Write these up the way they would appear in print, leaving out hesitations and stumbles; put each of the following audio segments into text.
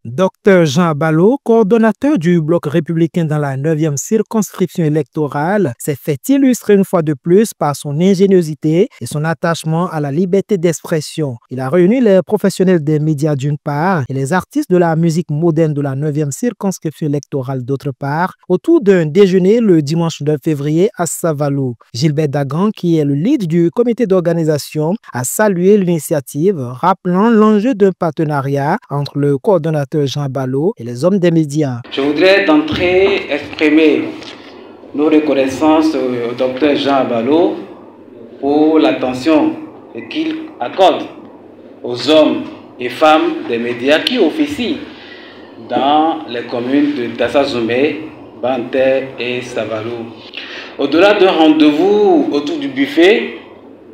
Docteur Jean Ballot, coordonnateur du Bloc républicain dans la 9e circonscription électorale, s'est fait illustrer une fois de plus par son ingéniosité et son attachement à la liberté d'expression. Il a réuni les professionnels des médias d'une part et les artistes de la musique moderne de la 9e circonscription électorale d'autre part autour d'un déjeuner le dimanche 9 février à Savalou. Gilbert Dagan, qui est le lead du comité d'organisation, a salué l'initiative, rappelant l'enjeu d'un partenariat entre le coordonnateur Jean Ballot et les hommes des médias. Je voudrais d'entrée exprimer nos reconnaissances au docteur Jean Ballot pour l'attention qu'il accorde aux hommes et femmes des médias qui officient dans les communes de Dassazoumé, Banté et Savalou. Au-delà d'un rendez-vous autour du buffet,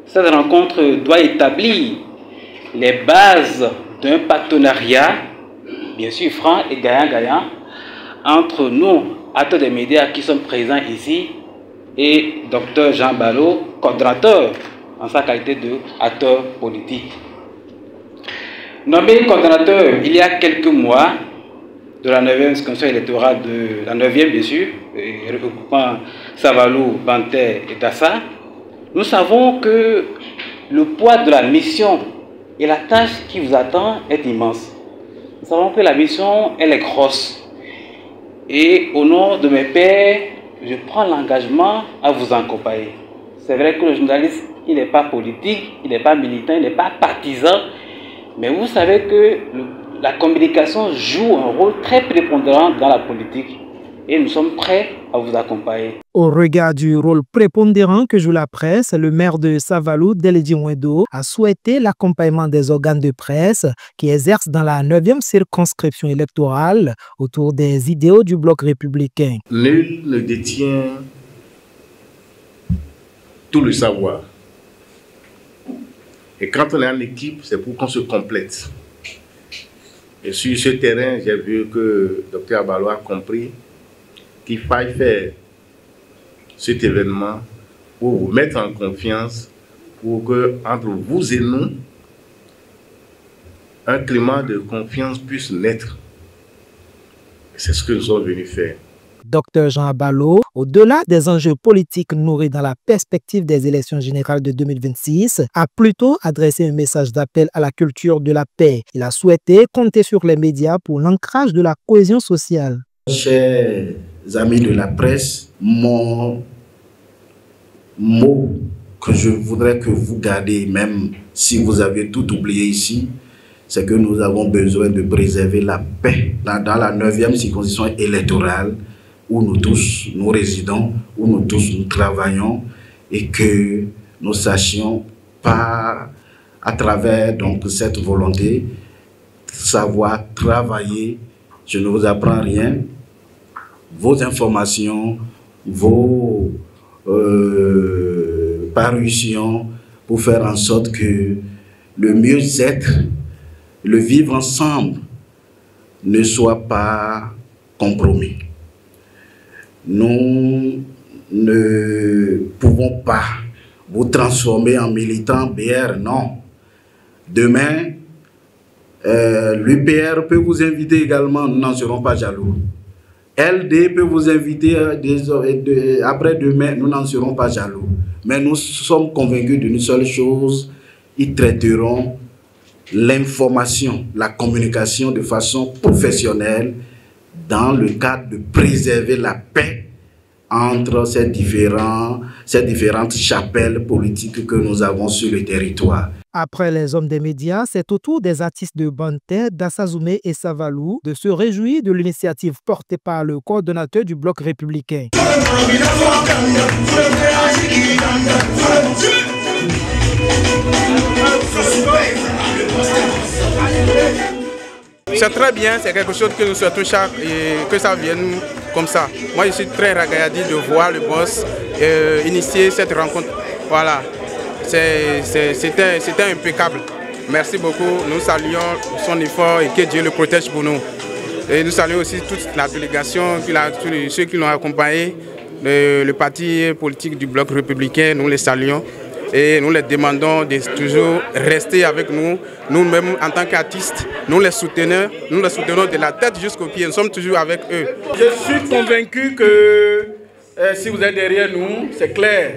cette rencontre doit établir les bases d'un partenariat bien sûr franc et gagnant-gagnant entre nous, acteurs des médias qui sommes présents ici, et Dr Jean Ballot, coordonnateur en sa qualité d'acteur politique. Nommé coordonnateur il y a quelques mois de la 9e circonscription électorale de la 9e bien sûr, regroupant Savalou, Banté et Dassa, nous savons que le poids de la mission et la tâche qui vous attend est immense. Nous savons que la mission, elle est grosse. Et au nom de mes pairs, je prends l'engagement à vous accompagner. C'est vrai que le journaliste, il n'est pas politique, il n'est pas militant, il n'est pas partisan. Mais vous savez que la communication joue un rôle très prépondérant dans la politique. Et nous sommes prêts à vous accompagner. Au regard du rôle prépondérant que joue la presse, le maire de Savalou, Deledi Mwedo, a souhaité l'accompagnement des organes de presse qui exercent dans la 9e circonscription électorale autour des idéaux du bloc républicain. Nul ne détient tout le savoir. Et quand on est en équipe, c'est pour qu'on se complète. Et sur ce terrain, j'ai vu que Dr Ballot a compris qu'il faille faire cet événement pour vous mettre en confiance, pour que entre vous et nous, un climat de confiance puisse naître. C'est ce que nous sommes venus faire. Docteur Jean Ballot, au-delà des enjeux politiques nourris dans la perspective des élections générales de 2026, a plutôt adressé un message d'appel à la culture de la paix. Il a souhaité compter sur les médias pour l'ancrage de la cohésion sociale. Chers amis de la presse, mon mot que je voudrais que vous gardiez, même si vous avez tout oublié ici, c'est que nous avons besoin de préserver la paix dans la 9e circonscription électorale où nous tous, nous résidons, où nous tous, nous travaillons et que nous sachions par, à travers donc cette volonté, savoir travailler. Je ne vous apprends rien. Vos informations, vos parutions pour faire en sorte que le mieux-être, le vivre ensemble ne soit pas compromis. Nous ne pouvons pas vous transformer en militant BR, non. Demain, l'UPR peut vous inviter également, nous n'en serons pas jaloux. LD peut vous inviter après-demain, nous n'en serons pas jaloux. Mais nous sommes convaincus d'une seule chose, ils traiteront l'information, la communication de façon professionnelle dans le cadre de préserver la paix entre ces différentes chapelles politiques que nous avons sur le territoire. Après les hommes des médias, c'est au tour des artistes de Banté, Dassazoumé et Savalou de se réjouir de l'initiative portée par le coordonnateur du bloc républicain. C'est très bien, c'est quelque chose que nous souhaitons que ça vienne comme ça. Moi, je suis très ragaillardi de voir le boss initier cette rencontre. Voilà, c'était impeccable. Merci beaucoup, nous saluons son effort et que Dieu le protège pour nous. Et nous saluons aussi toute la délégation, ceux qui l'ont accompagné, le parti politique du bloc républicain, nous les saluons. et nous les demandons de toujours rester avec nous. Nous-mêmes, en tant qu'artistes, nous les soutenons de la tête jusqu'aux pieds. Nous sommes toujours avec eux. Je suis convaincu que si vous êtes derrière nous, c'est clair,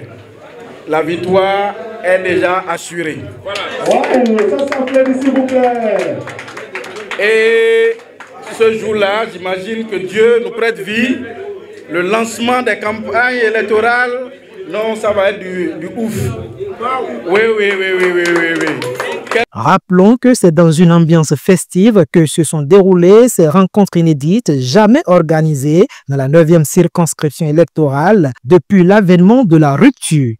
la victoire est déjà assurée. Voilà. Et ce jour-là, j'imagine que Dieu nous prête vie. Le lancement des campagnes électorales, non, ça va être du ouf. Oui. Rappelons que c'est dans une ambiance festive que se sont déroulées ces rencontres inédites jamais organisées dans la 9e circonscription électorale depuis l'avènement de la rupture.